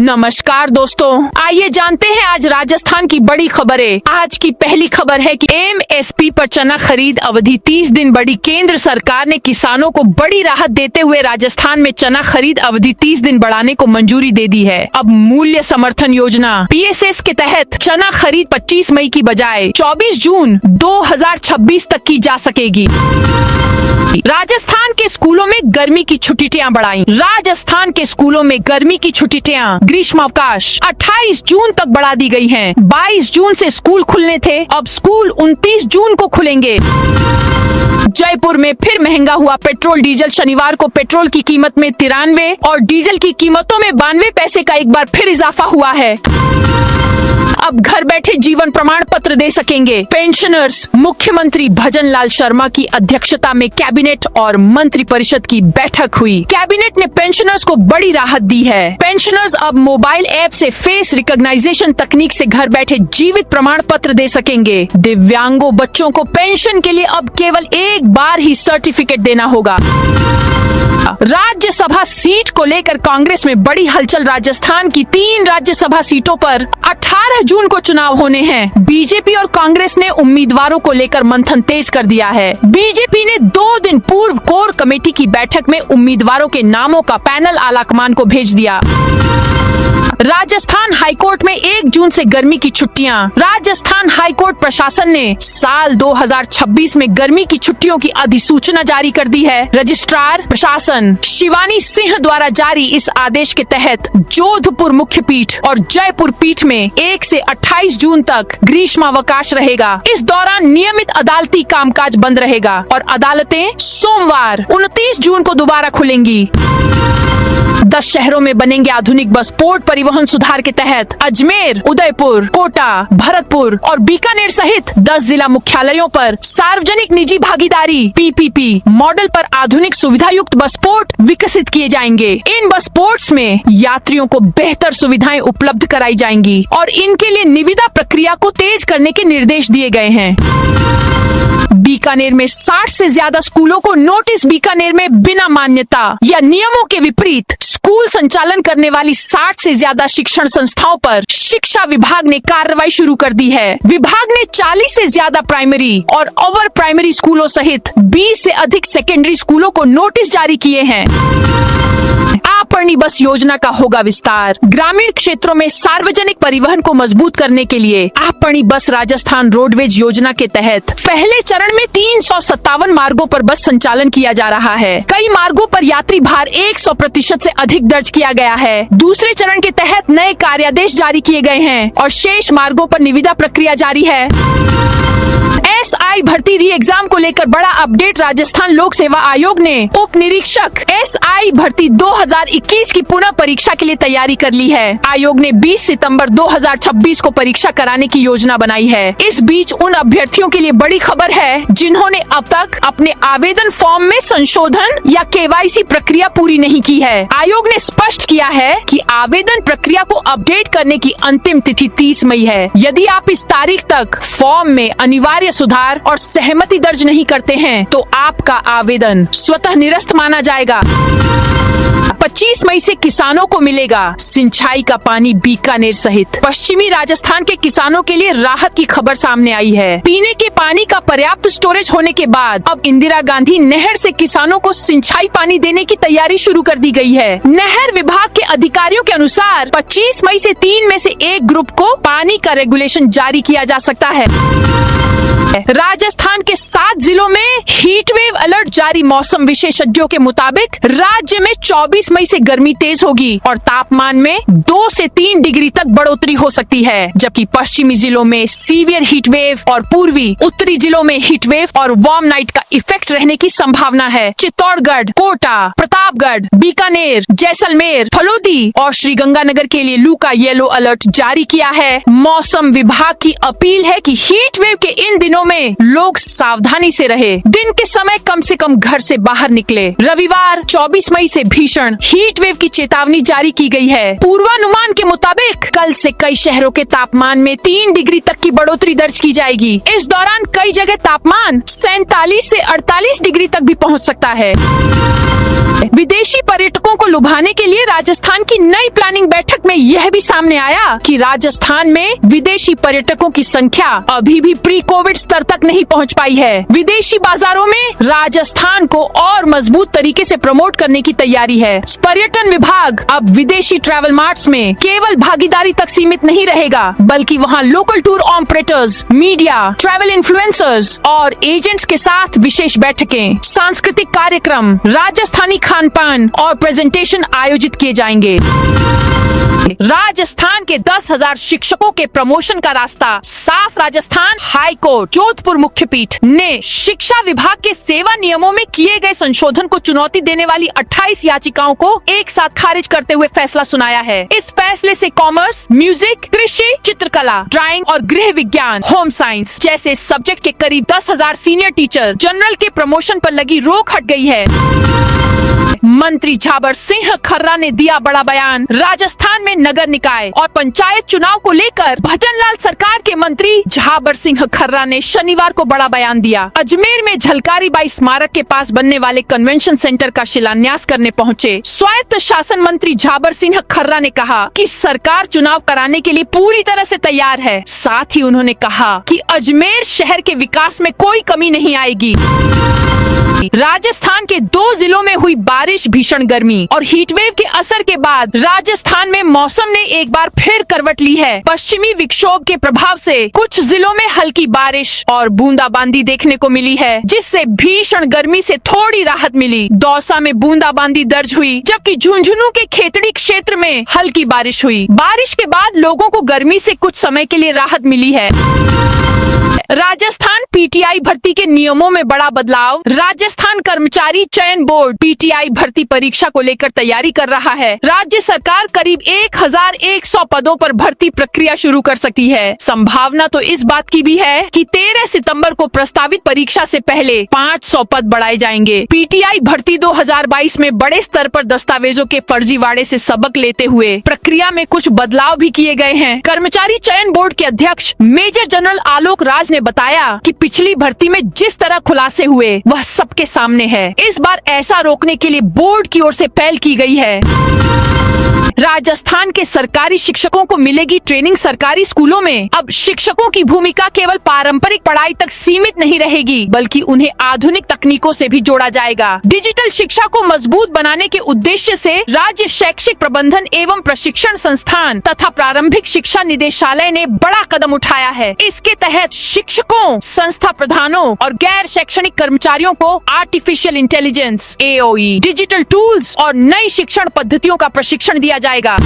नमस्कार दोस्तों, आइए जानते हैं आज राजस्थान की बड़ी खबरें। आज की पहली खबर है कि एमएसपी पर चना खरीद अवधि 30 दिन बढ़ी। केंद्र सरकार ने किसानों को बड़ी राहत देते हुए राजस्थान में चना खरीद अवधि 30 दिन बढ़ाने को मंजूरी दे दी है। अब मूल्य समर्थन योजना पीएसएस के तहत चना खरीद 25 मई की बजाय 24 जून 2026 तक की जा सकेगी। राजस्थान के स्कूलों में गर्मी की छुट्टियां बढ़ाई। राजस्थान के स्कूलों में गर्मी की छुट्टियां ग्रीष्मावकाश 28 जून तक बढ़ा दी गई हैं। 22 जून से स्कूल खुलने थे, अब स्कूल 29 जून को खुलेंगे। जयपुर में फिर महंगा हुआ पेट्रोल डीजल। शनिवार को पेट्रोल की कीमत में 93 और डीजल की कीमतों में 92 पैसे का एक बार फिर इजाफा हुआ है। अब घर बैठे जीवन प्रमाण पत्र दे सकेंगे पेंशनर्स। मुख्यमंत्री भजन लाल शर्मा की अध्यक्षता में कैबिनेट और मंत्री परिषद की बैठक हुई। कैबिनेट ने पेंशनर्स को बड़ी राहत दी है। पेंशनर्स अब मोबाइल ऐप से फेस रिकॉग्नाइजेशन तकनीक से घर बैठे जीवित प्रमाण पत्र दे सकेंगे। दिव्यांगों बच्चों को पेंशन के लिए अब केवल एक बार ही सर्टिफिकेट देना होगा। राज्यसभा सीट को लेकर कांग्रेस में बड़ी हलचल। राजस्थान की 3 राज्यसभा सीटों पर 18 जून को चुनाव होने हैं। बीजेपी और कांग्रेस ने उम्मीदवारों को लेकर मंथन तेज कर दिया है। बीजेपी ने 2 दिन पूर्व कोर कमेटी की बैठक में उम्मीदवारों के नामों का पैनल आलाकमान को भेज दिया। राजस्थान हाईकोर्ट में 1 जून से गर्मी की छुट्टियां। राजस्थान हाईकोर्ट प्रशासन ने साल 2026 में गर्मी की छुट्टियों की अधिसूचना जारी कर दी है। रजिस्ट्रार प्रशासन शिवानी सिंह द्वारा जारी इस आदेश के तहत जोधपुर मुख्य पीठ और जयपुर पीठ में 1 से 28 जून तक ग्रीष्मावकाश रहेगा। इस दौरान नियमित अदालती कामकाज बंद रहेगा और अदालतें सोमवार 29 जून को दोबारा खुलेंगी। 10 शहरों में बनेंगे आधुनिक बस पोर्ट परिवहन सुधार के तहत अजमेर, उदयपुर, कोटा, भरतपुर और बीकानेर सहित 10 जिला मुख्यालयों पर सार्वजनिक निजी भागीदारी पीपीपी मॉडल पर आधुनिक सुविधा युक्त बस पोर्ट विकसित किए जाएंगे। इन बस पोर्ट्स में यात्रियों को बेहतर सुविधाएं उपलब्ध कराई जाएंगी और इनके लिए निविदा प्रक्रिया को तेज करने के निर्देश दिए गए हैं। बीकानेर में 60 से ज्यादा स्कूलों को नोटिस। बीकानेर में बिना मान्यता या नियमों के विपरीत स्कूल संचालन करने वाली 60 से ज्यादा शिक्षण संस्थाओं पर शिक्षा विभाग ने कार्रवाई शुरू कर दी है। विभाग ने 40 से ज्यादा प्राइमरी और ओवर प्राइमरी स्कूलों सहित 20 से अधिक सेकेंडरी स्कूलों को नोटिस जारी किए हैं। आपरणी बस योजना का होगा विस्तार। ग्रामीण क्षेत्रों में सार्वजनिक परिवहन को मजबूत करने के लिए आपरणी बस राजस्थान रोडवेज योजना के तहत पहले चरण में 357 मार्गों पर बस संचालन किया जा रहा है। कई मार्गों पर यात्री भार 100% से अधिक दर्ज किया गया है। दूसरे चरण के तहत नए कार्यादेश जारी किए गए हैं और शेष मार्गों पर निविदा प्रक्रिया जारी है। एसआई भर्ती री एग्जाम को लेकर बड़ा अपडेट। राजस्थान लोक सेवा आयोग ने उप निरीक्षक एसआई भर्ती 2021 की पुनः परीक्षा के लिए तैयारी कर ली है। आयोग ने 20 सितंबर 2026 को परीक्षा कराने की योजना बनाई है। इस बीच उन अभ्यर्थियों के लिए बड़ी खबर है जिन्होंने अब तक अपने आवेदन फॉर्म में संशोधन या केवाईसी प्रक्रिया पूरी नहीं की है। आयोग ने स्पष्ट किया है कि आवेदन प्रक्रिया को अपडेट करने की अंतिम तिथि 30 मई है। यदि आप इस तारीख तक फॉर्म में अनिवार्य सुधार और सहमति दर्ज नहीं करते हैं तो आपका आवेदन स्वतः निरस्त माना जाएगा। 25 मई से किसानों को मिलेगा सिंचाई का पानी। बीकानेर सहित पश्चिमी राजस्थान के किसानों के लिए राहत की खबर सामने आई है। पीने के पानी का पर्याप्त स्टोरेज होने के बाद अब इंदिरा गांधी नहर से किसानों को सिंचाई पानी देने की तैयारी शुरू कर दी गई है। नहर विभाग के अधिकारियों के अनुसार 25 मई से 3 में से एक ग्रुप को पानी का रेगुलेशन जारी किया जा सकता है। राजस्थान के 7 जिलों में हीट वेव अलर्ट जारी। मौसम विशेषज्ञों के मुताबिक राज्य में 24 मई से गर्मी तेज होगी और तापमान में 2 से 3 डिग्री तक बढ़ोतरी हो सकती है, जबकि पश्चिमी जिलों में सीवियर हीट वेव और पूर्वी उत्तरी जिलों में हीट वेव और वार्म नाइट का इफेक्ट रहने की संभावना है। चित्तौड़गढ़, कोटा, प्रतापगढ़, बीकानेर, जैसलमेर, फलोदी और श्रीगंगानगर के लिए लू का येलो अलर्ट जारी किया है। मौसम विभाग की अपील है कि हीट वेव के इन दिनों में लोग सावधानी से रहे। दिन के समय कम से कम घर से बाहर निकले। रविवार 24 मई से भीषण हीट वेव की चेतावनी जारी की गई है। पूर्वानुमान के मुताबिक कल से कई शहरों के तापमान में 3 डिग्री तक की बढ़ोतरी दर्ज की जाएगी। इस दौरान कई जगह तापमान 47 से 48 डिग्री तक भी पहुंच सकता है। विदेशी पर्यटकों को लुभाने के लिए राजस्थान की नई प्लानिंग बैठक में यह भी सामने आया कि राजस्थान में विदेशी पर्यटकों की संख्या अभी भी प्री कोविड स्तर तक नहीं पहुंच पाई है। विदेशी बाजारों में राजस्थान को और मजबूत तरीके से प्रमोट करने की तैयारी है। पर्यटन विभाग अब विदेशी ट्रैवल मार्ट्स में केवल भागीदारी तक सीमित नहीं रहेगा, बल्कि वहां local tour operators, media, travel influencers और एजेंट्स के साथ विशेष बैठकें, सांस्कृतिक कार्यक्रम, राजस्थानी खान पान और प्रेजेंटेशन आयोजित किए जाएंगे। राजस्थान के 10,000 शिक्षकों के प्रमोशन का रास्ता साफ। राजस्थान हाई कोर्ट जोधपुर मुख्य पीठ ने शिक्षा विभाग के सेवा नियमों में किए गए संशोधन को चुनौती देने वाली 28 याचिकाओं को एक साथ खारिज करते हुए फैसला सुनाया है। इस फैसले से कॉमर्स, म्यूजिक, कृषि, चित्रकला, ड्राइंग और गृह विज्ञान, होम साइंस जैसे सब्जेक्ट के करीब 10,000 सीनियर टीचर जनरल के प्रमोशन पर लगी रोक हट गई है। मंत्री झाबर सिंह खर्रा ने दिया बड़ा बयान। राजस्थान में नगर निकाय और पंचायत चुनाव को लेकर भजनलाल सरकार के मंत्री झाबर सिंह खर्रा ने शनिवार को बड़ा बयान दिया। अजमेर में झलकारी बाई स्मारक के पास बनने वाले कन्वेंशन सेंटर का शिलान्यास करने पहुंचे स्वायत्त शासन मंत्री झाबर सिंह खर्रा ने कहा कि सरकार चुनाव कराने के लिए पूरी तरह से तैयार है। साथ ही उन्होंने कहा कि अजमेर शहर के विकास में कोई कमी नहीं आएगी। राजस्थान के 2 जिलों में हुई बारिश, भीषण गर्मी और हीटवेव के असर के बाद राजस्थान में मौसम ने एक बार फिर करवट ली है। पश्चिमी विक्षोभ के प्रभाव से कुछ जिलों में हल्की बारिश और बूंदाबांदी देखने को मिली है, जिससे भीषण गर्मी से थोड़ी राहत मिली। दौसा में बूंदाबांदी दर्ज हुई, जबकि झुंझुनू के खेतड़ी क्षेत्र में हल्की बारिश हुई। बारिश के बाद लोगों को गर्मी से कुछ समय के लिए राहत मिली है। राजस्थान पीटीआई भर्ती के नियमों में बड़ा बदलाव। राजस्थान कर्मचारी चयन बोर्ड पीटीआई भर्ती परीक्षा को लेकर तैयारी कर रहा है। राज्य सरकार करीब 1100 पदों पर भर्ती प्रक्रिया शुरू कर सकती है। संभावना तो इस बात की भी है कि 13 सितंबर को प्रस्तावित परीक्षा से पहले 500 पद बढ़ाए जाएंगे। पीटीआई भर्ती 2022 में बड़े स्तर पर दस्तावेजों के फर्जीवाड़े से सबक लेते हुए प्रक्रिया में कुछ बदलाव भी किए गए हैं। कर्मचारी चयन बोर्ड के अध्यक्ष मेजर जनरल आलोक राज ने बताया कि पिछली भर्ती में जिस तरह खुलासे हुए वह सबके सामने है। इस बार ऐसा रोकने के लिए बोर्ड की ओर से पहल की गई है। राजस्थान के सरकारी शिक्षकों को मिलेगी ट्रेनिंग। सरकारी स्कूलों में अब शिक्षकों की भूमिका केवल पारंपरिक पढ़ाई तक सीमित नहीं रहेगी, बल्कि उन्हें आधुनिक तकनीकों से भी जोड़ा जाएगा। डिजिटल शिक्षा को मजबूत बनाने के उद्देश्य से राज्य शैक्षिक प्रबंधन एवं प्रशिक्षण संस्थान तथा प्रारंभिक शिक्षा निदेशालय ने बड़ा कदम उठाया है। इसके तहत शिक्षकों, संस्था प्रधानों और गैर शैक्षणिक कर्मचारियों को artificial intelligence, AOE, digital tools और नई शिक्षण पद्धतियों का प्रशिक्षण दिया जाएगा।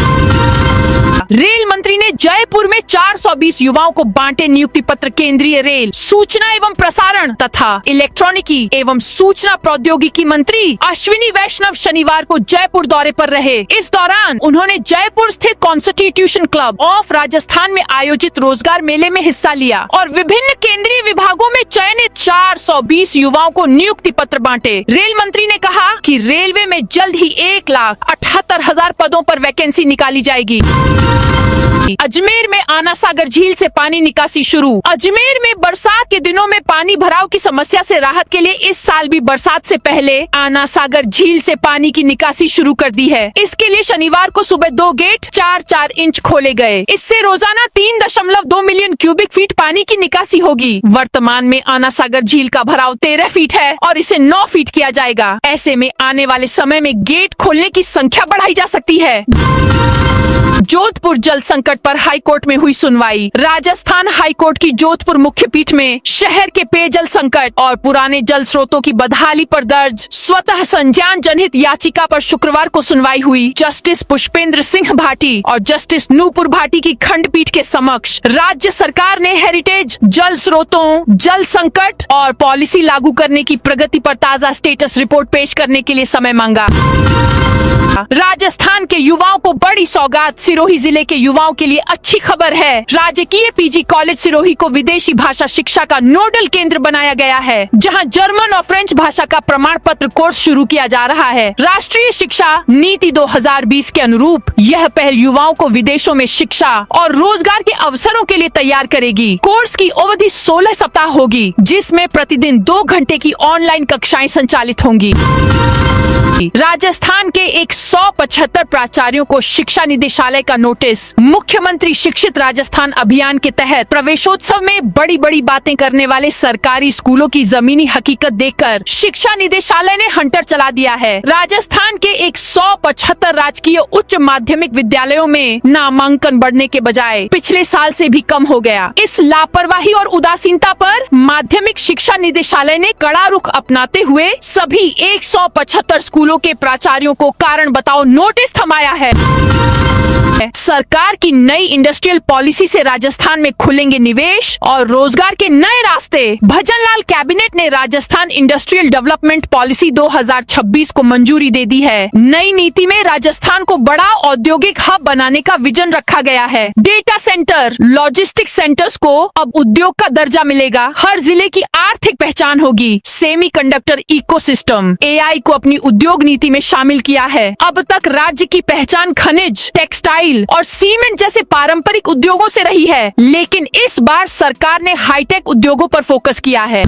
रेल मंत्री ने जयपुर में 420 युवाओं को बांटे नियुक्ति पत्र। केंद्रीय रेल, सूचना एवं प्रसारण तथा इलेक्ट्रॉनिकी एवं सूचना प्रौद्योगिकी मंत्री अश्विनी वैष्णव शनिवार को जयपुर दौरे पर रहे। इस दौरान उन्होंने जयपुर स्थित कॉन्स्टिट्यूशन क्लब ऑफ राजस्थान में आयोजित रोजगार मेले में हिस्सा लिया और विभिन्न केंद्रीय विभागों में चयनित 420 युवाओं को नियुक्ति पत्र बांटे। रेल मंत्री ने कहा कि रेलवे में जल्द ही 1,78,000 पदों पर वैकेंसी निकाली जाएगी। अजमेर में आना सागर झील से पानी निकासी शुरू। अजमेर में बरसात के दिनों में पानी भराव की समस्या से राहत के लिए इस साल भी बरसात से पहले आना सागर झील से पानी की निकासी शुरू कर दी है। इसके लिए शनिवार को सुबह 2 गेट 4-4 इंच खोले गए। इससे रोजाना 3.2 मिलियन क्यूबिक फीट पानी की निकासी होगी। वर्तमान में आना सागर झील का भराव 13 फीट है और इसे 9 फीट किया जाएगा। ऐसे में आने वाले समय में गेट खोलने की संख्या बढ़ाई जा सकती है। जोधपुर जल संकट पर हाईकोर्ट में हुई सुनवाई। राजस्थान हाईकोर्ट की जोधपुर मुख्य पीठ में शहर के पेयजल संकट और पुराने जल स्रोतों की बदहाली पर दर्ज स्वतः संज्ञान जनहित याचिका पर शुक्रवार को सुनवाई हुई। जस्टिस पुष्पेंद्र सिंह भाटी और जस्टिस नूपुर भाटी की खंडपीठ के समक्ष राज्य सरकार ने हेरिटेज जल स्रोतों, जल संकट और पॉलिसी लागू करने की प्रगति पर ताजा स्टेटस रिपोर्ट पेश करने के लिए समय मांगा। राजस्थान के युवाओं को बड़ी सौगात। सिरोही जिले के युवाओं के लिए अच्छी खबर है। राजकीय पीजी कॉलेज सिरोही को विदेशी भाषा शिक्षा का नोडल केंद्र बनाया गया है, जहां जर्मन और फ्रेंच भाषा का प्रमाण पत्र कोर्स शुरू किया जा रहा है। राष्ट्रीय शिक्षा नीति 2020 के अनुरूप यह पहल युवाओं को विदेशों में शिक्षा और रोजगार के अवसरों के लिए तैयार करेगी। कोर्स की अवधि 16 सप्ताह होगी, जिसमें प्रतिदिन 2 घंटे की ऑनलाइन कक्षाएं संचालित होंगी। राजस्थान के 175 प्राचार्यों को शिक्षा निदेशालय का नोटिस। मुख्यमंत्री शिक्षित राजस्थान अभियान के तहत प्रवेशोत्सव में बड़ी बड़ी बातें करने वाले सरकारी स्कूलों की जमीनी हकीकत देखकर शिक्षा निदेशालय ने हंटर चला दिया है। राजस्थान के 175 राजकीय उच्च माध्यमिक विद्यालयों में नामांकन बढ़ने के बजाय पिछले साल से भी कम हो गया। इस लापरवाही और उदासीनता पर माध्यमिक शिक्षा निदेशालय ने कड़ा रुख अपनाते हुए सभी 175 स्कूलों के प्राचार्यों को कारण बताओ नोटिस थमाया है। सरकार की नई इंडस्ट्रियल पॉलिसी से राजस्थान में खुलेंगे निवेश और रोजगार के नए रास्ते। भजनलाल कैबिनेट ने राजस्थान इंडस्ट्रियल डेवलपमेंट पॉलिसी 2026 को मंजूरी दे दी है। नई नीति में राजस्थान को बड़ा औद्योगिक हब बनाने का विजन रखा गया है। डेटा सेंटर, लॉजिस्टिक सेंटर्स को अब उद्योग का दर्जा मिलेगा। हर जिले की आर्थिक पहचान होगी। सेमीकंडक्टर इकोसिस्टम, AI को अपनी उद्योग नीति में शामिल किया है। अब तक राज्य की पहचान खनिज, टेक्सटाइल और सीमेंट जैसे पारंपरिक उद्योगों से रही है, लेकिन इस बार सरकार ने हाईटेक उद्योगों पर फोकस किया है।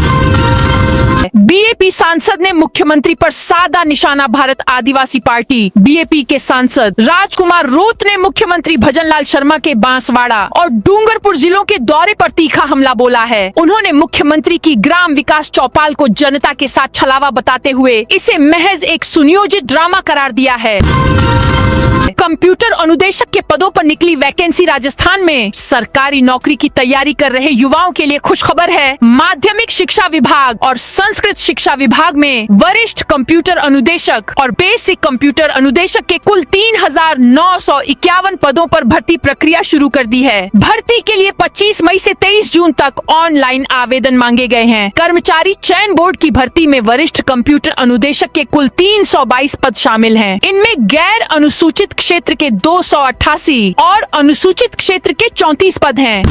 बीएपी सांसद ने मुख्यमंत्री पर साधा निशाना। भारत आदिवासी पार्टी बीएपी के सांसद राजकुमार रोत ने मुख्यमंत्री भजनलाल शर्मा के बांसवाड़ा और डूंगरपुर जिलों के दौरे पर तीखा हमला बोला है। उन्होंने मुख्यमंत्री की ग्राम विकास चौपाल को जनता के साथ छलावा बताते हुए इसे महज एक सुनियोजित ड्रामा करार दिया है। कंप्यूटर अनुदेशक के पदों पर निकली वैकेंसी। राजस्थान में सरकारी नौकरी की तैयारी कर रहे युवाओं के लिए खुशखबर है। माध्यमिक शिक्षा विभाग और संस्कृत शिक्षा विभाग में वरिष्ठ कंप्यूटर अनुदेशक और बेसिक कंप्यूटर अनुदेशक के कुल 3,951 पदों पर भर्ती प्रक्रिया शुरू कर दी है। भर्ती के लिए 25 मई से 23 जून तक ऑनलाइन आवेदन मांगे गए हैं। कर्मचारी चयन बोर्ड की भर्ती में वरिष्ठ कंप्यूटर अनुदेशक के कुल 322 पद शामिल हैं। इनमें गैर अनुसूचित क्षेत्र के 288 और अनुसूचित क्षेत्र के 34 पद हैं।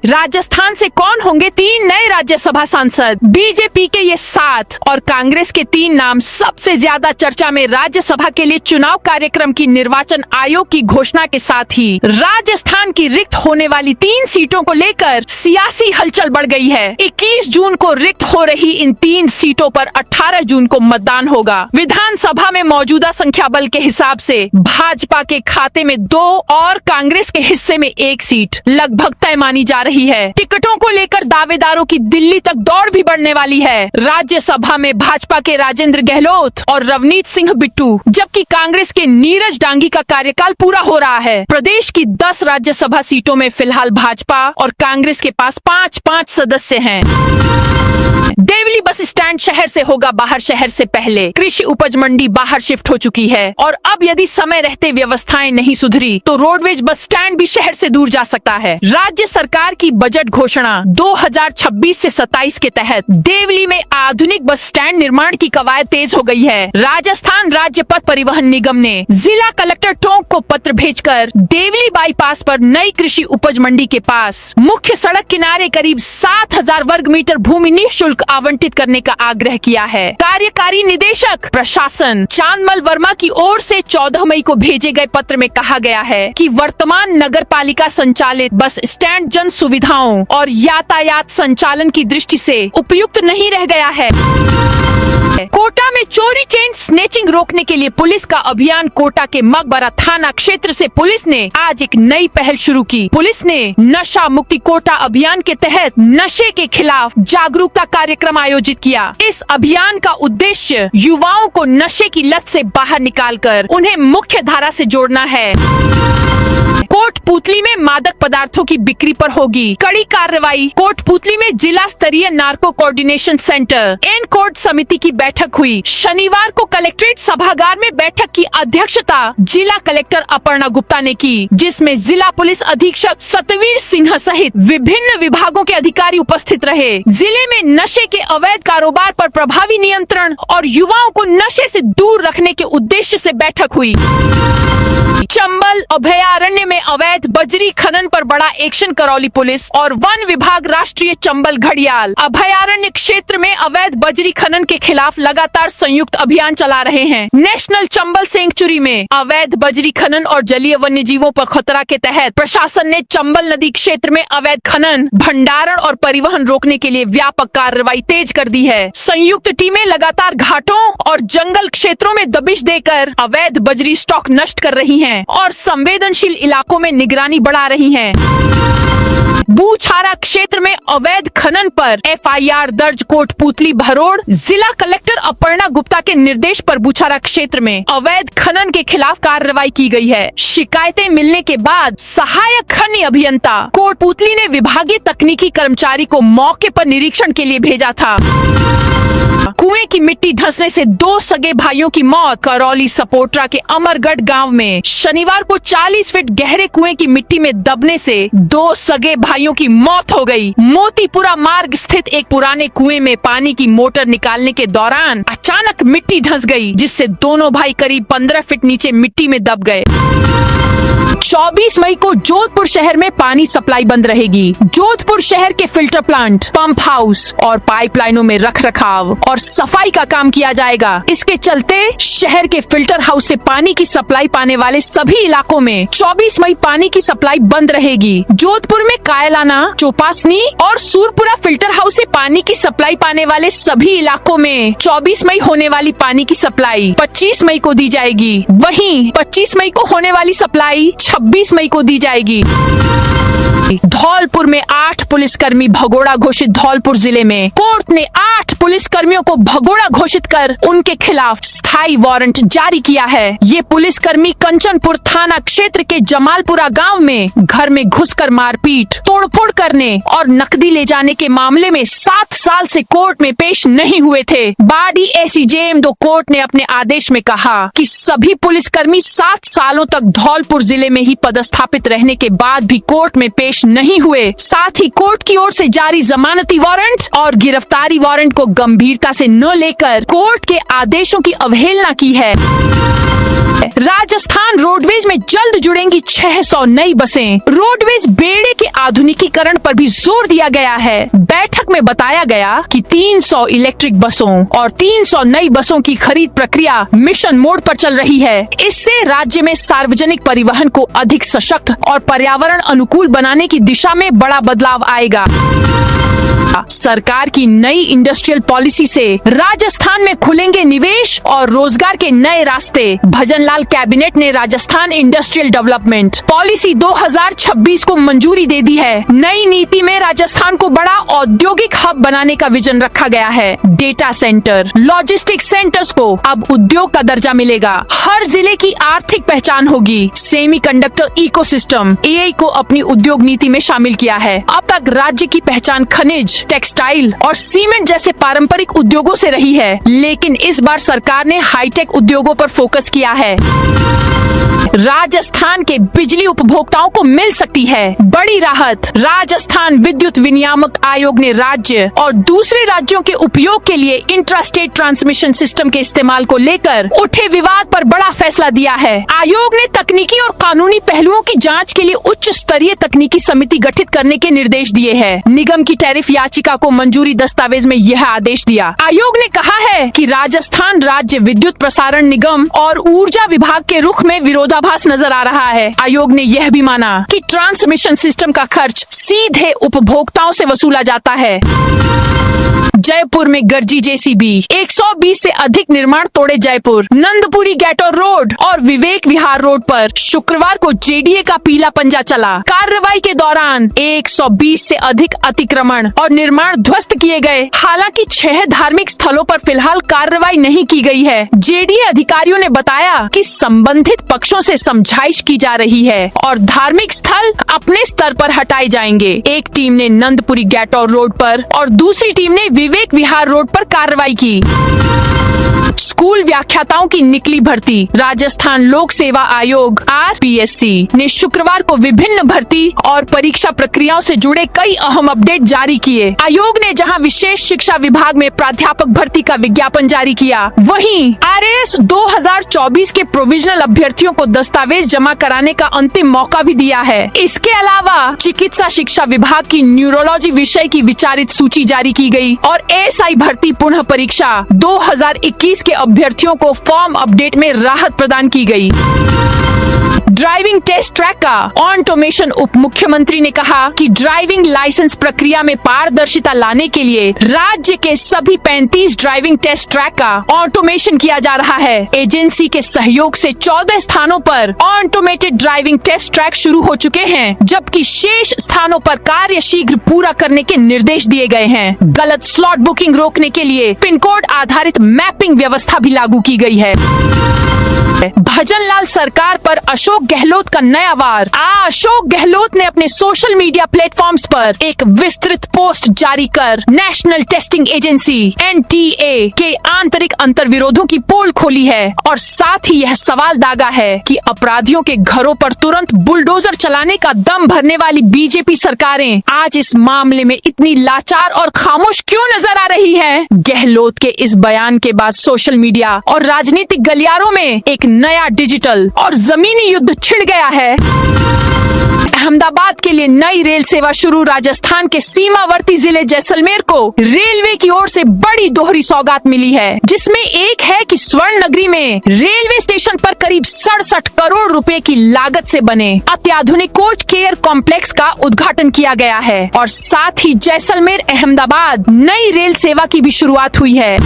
राजस्थान से कौन होंगे 3 नए राज्यसभा सांसद? बीजेपी के ये 7 और कांग्रेस के 3 नाम सबसे ज्यादा चर्चा में। राज्यसभा के लिए चुनाव कार्यक्रम की निर्वाचन आयोग की घोषणा के साथ ही राजस्थान की रिक्त होने वाली 3 सीटों को लेकर सियासी हलचल बढ़ गई है। 21 जून को रिक्त हो रही इन 3 सीटों पर 18 जून को मतदान होगा। विधानसभा में मौजूदा संख्या बल के हिसाब से भाजपा के खाते में 2 और कांग्रेस के हिस्से में 1 सीट लगभग तय मानी जा रही है। टिकटों को लेकर दावेदारों की दिल्ली तक दौड़ भी बढ़ने वाली है। राज्यसभा में भाजपा के राजेंद्र गहलोत और रवनीत सिंह बिट्टू, जबकि कांग्रेस के नीरज डांगी का कार्यकाल पूरा हो रहा है। प्रदेश की 10 राज्यसभा सीटों में फिलहाल भाजपा और कांग्रेस के पास 5-5 सदस्य हैं। देवली बस स्टैंड शहर से होगा बाहर शहर से पहले। कृषि उपज मंडी बाहर शिफ्ट हो चुकी है और अब यदि समय रहते व्यवस्थाएं नहीं सुधरी तो रोडवेज बस स्टैंड भी शहर से दूर जा सकता है। राज्य सरकार की बजट घोषणा 2026 से 27 के तहत देवली में आधुनिक बस स्टैंड निर्माण की कवायद तेज हो गई है। राजस्थान राज्य पथ परिवहन निगम ने जिला कलेक्टर टोंक को पत्र भेजकर देवली बाईपास पर नई कृषि उपज मंडी के पास मुख्य सड़क किनारे करीब 7,000 वर्ग मीटर भूमि निःशुल्क आवंटित करने का आग्रह किया है। कार्यकारी निदेशक प्रशासन चांदमल वर्मा की ओर से 14 मई को भेजे गए पत्र में कहा गया है कि वर्तमान नगर पालिका संचालित बस स्टैंड जन सुविधाओं और यातायात संचालन की दृष्टि से उपयुक्त नहीं रह गया है। कोटा में चोरी चेन स्नेचिंग रोकने के लिए पुलिस का अभियान। कोटा के मकबरा थाना क्षेत्र से पुलिस ने आज एक नई पहल शुरू की। पुलिस ने नशा मुक्ति कोटा अभियान के तहत नशे के खिलाफ जागरूकता कार्यक्रम आयोजित किया। इस अभियान का उद्देश्य युवाओं को नशे की लत से बाहर निकालकर उन्हें मुख्य धारा से जोड़ना है। कोट कोटपूतली में मादक पदार्थों की बिक्री पर होगी कड़ी कार्रवाई। कोटपूतली में जिला स्तरीय narco coordination centre NCORD समिति की बैठक हुई। शनिवार को कलेक्ट्रेट सभागार में बैठक की अध्यक्षता जिला कलेक्टर अपर्णा गुप्ता ने की, जिसमें जिला पुलिस अधीक्षक सतवीर सिन्हा सहित विभिन्न विभागों के अधिकारी उपस्थित रहे। जिले में नशे के अवैध कारोबार पर प्रभावी नियंत्रण और युवाओं को नशे से दूर रखने के उद्देश्य से बैठक हुई। चंबल अभयारण्य में अवैध बजरी खनन पर बड़ा एक्शन करौली पुलिस और वन विभाग राष्ट्रीय चंबल घड़ियाल अभयारण्य क्षेत्र में अवैध बजरी खनन के खिलाफ लगातार संयुक्त अभियान चला रहे हैं। नेशनल चंबल सेंचुरी में अवैध बजरी खनन और जलीय वन्य जीवों पर खतरा के तहत प्रशासन ने चंबल नदी क्षेत्र में अवैध खनन, भंडारण और परिवहन रोकने के लिए व्यापक कार्रवाई तेज कर दी है। संयुक्त टीमें लगातार घाटों और जंगल क्षेत्रों में दबिश देकर अवैध बजरी स्टॉक नष्ट कर रही हैं और संवेदनशील इलाकों में निगरानी बढ़ा रही हैं। बूछारा क्षेत्र में अवैध खनन पर एफआईआर दर्ज। कोटपूतली भरोड़ जिला कलेक्टर अपर्णा गुप्ता के निर्देश पर बूछारा क्षेत्र में अवैध खनन के खिलाफ कार्रवाई की गई है। शिकायतें मिलने के बाद सहायक खनि अभियंता कोटपूतली ने विभागीय तकनीकी कर्मचारी को मौके पर निरीक्षण के लिए भेजा था। कुएं की मिट्टी धंसने से 2 सगे भाइयों की मौत। करौली सपोट्रा के अमरगढ़ गांव में शनिवार को 40 फीट गहरे कुएं की मिट्टी में दबने से 2 सगे भाइयों की मौत हो गई। मोतीपुरा मार्ग स्थित एक पुराने कुएं में पानी की मोटर निकालने के दौरान अचानक मिट्टी धंस गई, जिससे दोनों भाई करीब 15 फीट नीचे मिट्टी में दब गए। 24 मई को जोधपुर शहर में पानी सप्लाई बंद रहेगी। जोधपुर शहर के फिल्टर प्लांट, पंप हाउस और पाइपलाइनों में रखरखाव और सफाई का काम किया जाएगा। इसके चलते शहर के फिल्टर हाउस से पानी की सप्लाई पाने वाले सभी इलाकों में 24 मई पानी की सप्लाई बंद रहेगी। जोधपुर में कायलाना, चौपासनी और सूरपुरा फिल्टर हाउस से पानी की सप्लाई पाने वाले सभी इलाकों में 24 मई होने वाली पानी की सप्लाई 25 मई को दी जाएगी। वहीं 25 मई को होने वाली सप्लाई 26 मई को दी जाएगी। धौलपुर में 8 पुलिसकर्मी भगोड़ा घोषित। धौलपुर जिले में कोर्ट ने 8 पुलिसकर्मियों को भगोड़ा घोषित कर उनके खिलाफ स्थायी वारंट जारी किया है। ये पुलिसकर्मी कंचनपुर थाना क्षेत्र के जमालपुरा गांव में घर में घुसकर मारपीट, तोड़फोड़ करने और नकदी ले जाने के मामले में 7 साल से कोर्ट में पेश नहीं हुए थे। बाडी एसीजेएम 2 कोर्ट ने अपने आदेश में कहा कि सभी पुलिसकर्मी 7 सालों तक धौलपुर जिले में ही पदस्थापित रहने के बाद भी कोर्ट में पेश नहीं हुए। साथ ही कोर्ट की ओर से जारी जमानती वारंट और गिरफ्तारी वारंट को गंभीरता से न लेकर कोर्ट के आदेशों की अवहेलना की है। राजस्थान रोडवेज में जल्द जुड़ेंगी 600 नई बसें। रोडवेज बेड़े के आधुनिकीकरण पर भी जोर दिया गया है। बैठक में बताया गया कि 300 इलेक्ट्रिक बसों और 300 नई बसों की खरीद प्रक्रिया मिशन मोड पर चल रही है। इससे राज्य में सार्वजनिक परिवहन को अधिक सशक्त और पर्यावरण अनुकूल बनाने की दिशा में बड़ा बदलाव आएगा। सरकार की नई इंडस्ट्रियल पॉलिसी से राजस्थान में खुलेंगे निवेश और रोजगार के नए रास्ते। भजनलाल कैबिनेट ने राजस्थान इंडस्ट्रियल डेवलपमेंट पॉलिसी 2026 को मंजूरी दे दी है। नई नीति में राजस्थान को बड़ा औद्योगिक हब बनाने का विजन रखा गया है। डेटा सेंटर, लॉजिस्टिक सेंटर्स को अब उद्योग का दर्जा मिलेगा। हर जिले की आर्थिक पहचान होगी। सेमीकंडक्टर इकोसिस्टम एआई को अपनी उद्योग नीति में शामिल किया है। अब तक राज्य की पहचान खनिज, टेक्सटाइल और सीमेंट जैसे पारंपरिक उद्योगों से रही है, लेकिन इस बार सरकार ने हाईटेक उद्योगों पर फोकस किया है। राजस्थान के बिजली उपभोक्ताओं को मिल सकती है बड़ी राहत। राजस्थान विद्युत विनियामक आयोग ने राज्य और दूसरे राज्यों के उपयोग के लिए इंट्रास्टेट ट्रांसमिशन सिस्टम के इस्तेमाल को लेकर उठे विवाद पर बड़ा फैसला दिया है। आयोग ने तकनीकी और कानूनी पहलुओं की जांच के लिए उच्च स्तरीय तकनीकी समिति गठित करने के निर्देश दिए हैं। निगम की टैरिफ याचिका को मंजूरी दस्तावेज में यह आदेश दिया। आयोग ने कहा है कि राजस्थान राज्य विद्युत प्रसारण निगम और ऊर्जा विभाग के रुख में विरोधाभास नजर आ रहा है। आयोग ने यह भी माना कि ट्रांसमिशन सिस्टम का खर्च सीधे उपभोक्ताओं से वसूला जाता है। जयपुर में गरजी जेसीबी, 120 से अधिक निर्माण तोड़े। जयपुर नंदपुरी गैटोर रोड और विवेक विहार रोड पर शुक्रवार को जेडीए का पीला पंजा चला। कार्रवाई के दौरान 120 से अधिक अतिक्रमण और निर्माण ध्वस्त किए गए। हालांकि 6 धार्मिक स्थलों पर फिलहाल कार्रवाई नहीं की गई है। जेडीए अधिकारियों ने बताया कि संबंधित पक्षों से समझाइश की जा रही है और धार्मिक स्थल अपने स्तर पर हटाए जाएंगे। एक टीम ने नंदपुरी गैटौर रोड पर और दूसरी टीम ने विवेक विहार रोड पर कार्रवाई की। स्कूल व्याख्याताओं की निकली भर्ती। राजस्थान लोक सेवा आयोग RPSC ने शुक्रवार को विभिन्न भर्ती और परीक्षा प्रक्रियाओं से जुड़े कई अहम अपडेट जारी किए। आयोग ने जहां विशेष शिक्षा विभाग में प्राध्यापक भर्ती का विज्ञापन जारी किया, वहीं RAS 2024 के प्रोविजनल अभ्यर्थियों को दस्तावेज जमा कराने का अंतिम मौका भी दिया है। इसके अलावा चिकित्सा शिक्षा विभाग की न्यूरोलॉजी विषय की विचारित सूची जारी की गई और ASI भर्ती पुनः परीक्षा 2021 के अभ्यर्थियों को फॉर्म अपडेट में राहत प्रदान की गई। ड्राइविंग टेस्ट ट्रैक का ऑटोमेशन। उप मुख्यमंत्री ने कहा कि ड्राइविंग लाइसेंस प्रक्रिया में पारदर्शिता लाने के लिए राज्य के सभी 35 ड्राइविंग टेस्ट ट्रैक का ऑटोमेशन किया जा रहा है। एजेंसी के सहयोग से 14 स्थानों पर ऑटोमेटेड ड्राइविंग टेस्ट ट्रैक शुरू हो चुके हैं, जबकि शेष स्थानों पर कार्य शीघ्र पूरा करने के निर्देश दिए गए हैं। गलत स्लॉट बुकिंग रोकने के लिए पिन कोड आधारित मैपिंग व्यवस्था भी लागू की गई है। भजनलाल सरकार पर अशोक गहलोत का नया वार। अशोक गहलोत ने अपने सोशल मीडिया प्लेटफॉर्म्स पर एक विस्तृत पोस्ट जारी कर नेशनल टेस्टिंग एजेंसी NTA के आंतरिक अंतर्विरोधों की पोल खोली है और साथ ही यह सवाल दागा है कि अपराधियों के घरों पर तुरंत बुलडोजर चलाने का दम भरने वाली बीजेपी सरकारें आज इस मामले में इतनी लाचार और खामोश क्यों नजर आ रही है। गहलोत के इस बयान के बाद सोशल मीडिया और राजनीतिक गलियारों में एक नया डिजिटल और जमीनी युद्ध छिड़ गया है। अहमदाबाद के लिए नई रेल सेवा शुरू। राजस्थान के सीमावर्ती जिले जैसलमेर को रेलवे की ओर से बड़ी दोहरी सौगात मिली है, जिसमें एक है कि स्वर्ण नगरी में रेलवे स्टेशन पर करीब 67 करोड़ रुपए की लागत से बने अत्याधुनिक कोच केयर कॉम्प्लेक्स का उद्घाटन किया गया है और साथ ही जैसलमेर अहमदाबाद नई रेल सेवा की भी शुरुआत हुई है।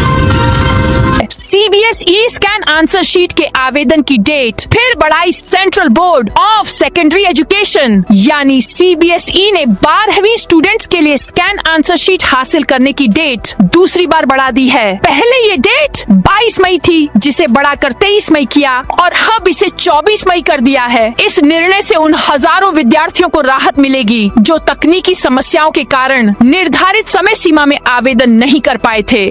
CBSE स्कैन आंसर शीट के आवेदन की डेट फिर बढ़ाई। Central board of secondary education यानी CBSE ने 12वीं स्टूडेंट्स के लिए स्कैन आंसर शीट हासिल करने की डेट दूसरी बार बढ़ा दी है। पहले ये डेट 22 मई थी, जिसे बढ़ाकर 23 मई किया और अब इसे 24 मई कर दिया है। इस निर्णय से उन हजारों विद्यार्थियों को राहत मिलेगी जो तकनीकी समस्याओं के कारण निर्धारित समय सीमा में आवेदन नहीं कर पाए थे।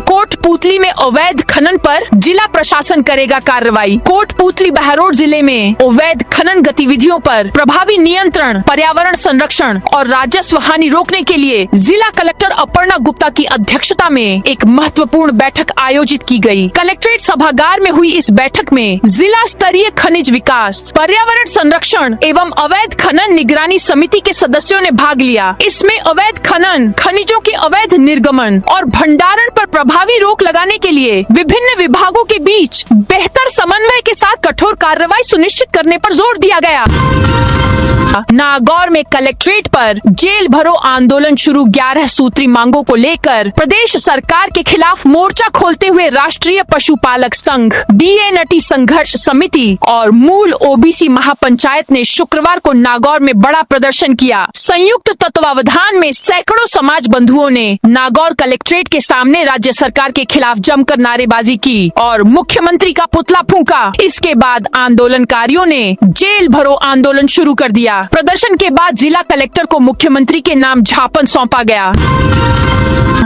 कोटपूतली में अवैध खनन पर जिला प्रशासन करेगा कार्रवाई। कोटपूतली बहरोड जिले में अवैध खनन गतिविधियों पर प्रभावी नियंत्रण, पर्यावरण संरक्षण और राजस्व हानि रोकने के लिए जिला कलेक्टर अपर्णा गुप्ता की अध्यक्षता में एक महत्वपूर्ण बैठक आयोजित की गई। कलेक्ट्रेट सभागार में हुई इस बैठक में जिला स्तरीय खनिज विकास, पर्यावरण संरक्षण एवं अवैध खनन निगरानी समिति के सदस्यों ने भाग लिया। इसमें अवैध खनन, खनिजों के अवैध निर्गमन और भंडारण पर प्रभावी रोक लगाने के लिए विभिन्न विभागों के बीच बेहतर समन्वय के साथ कठोर कार्रवाई सुनिश्चित करने पर जोर दिया गया। नागौर में कलेक्ट्रेट पर जेल भरो आंदोलन शुरू। 11 सूत्री मांगों को लेकर प्रदेश सरकार के खिलाफ मोर्चा खोलते हुए राष्ट्रीय पशुपालक संघ, DA नटी संघर्ष समिति और मूल OBC महापंचायत ने शुक्रवार को नागौर में बड़ा प्रदर्शन किया। संयुक्त तत्वावधान में सैकड़ों समाज बंधुओं ने नागौर कलेक्ट्रेट के सामने राज्य सरकार के खिलाफ जमकर नारेबाजी की और मुख्यमंत्री का पुतला फूंका। इसके बाद आंदोलनकारियों ने जेल भरो आंदोलन शुरू कर दिया। प्रदर्शन के बाद जिला कलेक्टर को मुख्यमंत्री के नाम ज्ञापन सौंपा गया।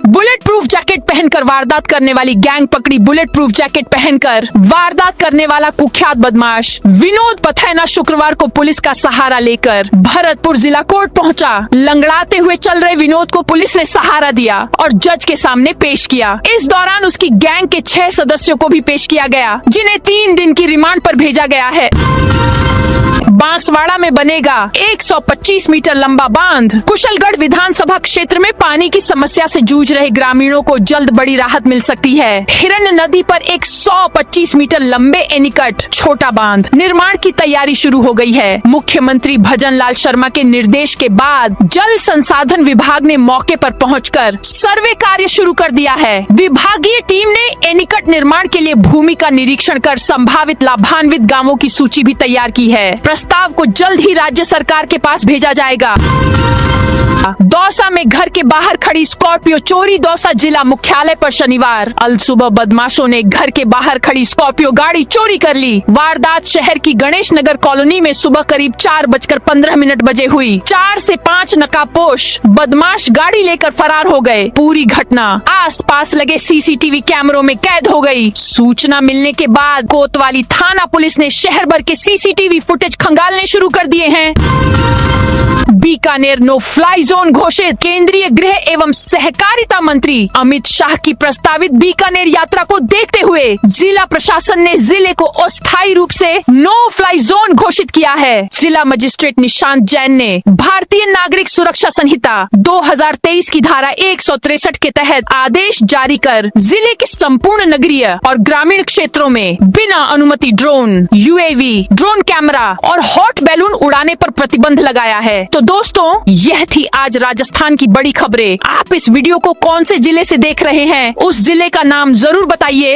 बुलेट प्रूफ जैकेट पहनकर वारदात करने वाली गैंग पकड़ी। बुलेट प्रूफ जैकेट पहनकर वारदात करने वाला कुख्यात बदमाश विनोद पथैना शुक्रवार को पुलिस का सहारा लेकर भरतपुर जिला कोर्ट पहुंचा। लंगड़ाते हुए चल रहे विनोद को पुलिस ने सहारा दिया और जज के सामने पेश किया। इस दौरान उसकी गैंग के 6 सदस्यों को भी पेश किया गया, जिन्हें 3 दिन की रिमांड पर भेजा गया है। बांसवाड़ा में बनेगा 125 मीटर लंबा बांध। कुशलगढ़ विधानसभा क्षेत्र में पानी की समस्या से जूझ रहे ग्रामीणों को जल्द बड़ी राहत मिल सकती है। हिरन नदी पर 125 मीटर लंबे एनीकट छोटा बांध निर्माण की तैयारी शुरू हो गई है। मुख्यमंत्री भजनलाल शर्मा के निर्देश के बाद जल संसाधन विभाग ने मौके पर पहुंचकर सर्वे कार्य शुरू कर दिया है। विभागीय टीम ने एनीकट निर्माण के लिए भूमि का निरीक्षण कर संभावित लाभान्वित गांवों की सूची भी तैयार की है। प्रस्ताव को जल्द ही राज्य सरकार के पास भेजा जाएगा। दौसा में घर के बाहर खड़ी स्कॉर्पियो चोरी। दौसा जिला मुख्यालय पर शनिवार अल सुबह बदमाशों ने घर के बाहर खड़ी स्कॉर्पियो गाड़ी चोरी कर ली। वारदात शहर की गणेश नगर कॉलोनी में सुबह करीब 4:15 बजे हुई। 4 से 5 नकाबपोश बदमाश गाड़ी लेकर फरार हो गए। पूरी घटना आसपास लगे सीसीटीवी कैमरों में कैद हो गई। सूचना मिलने के बाद कोतवाली थाना पुलिस ने शहर भर के सीसीटीवी फुटेज खंगालने शुरू कर दिए हैं। बीकानेर नो फ्लाई जोन घोषित। केंद्रीय गृह एवं सहकारिता मंत्री अमित शाह की प्रस्तावित बीकानेर यात्रा को देखते हुए जिला प्रशासन ने जिले को अस्थायी रूप से नो फ्लाई जोन घोषित किया है। जिला मजिस्ट्रेट निशांत जैन ने भारतीय नागरिक सुरक्षा संहिता 2023 की धारा 163 के तहत आदेश जारी कर जिले के संपूर्ण नगरीय और ग्रामीण क्षेत्रों में बिना अनुमति ड्रोन, यूएवी, ड्रोन कैमरा और हॉट बैलून उड़ाने पर प्रतिबंध लगाया है। तो दोस्तों, यह थी आज राजस्थान की बड़ी खबरें। आप इस वीडियो को कौन से जिले से देख रहे हैं, उस जिले का नाम जरूर बताइए।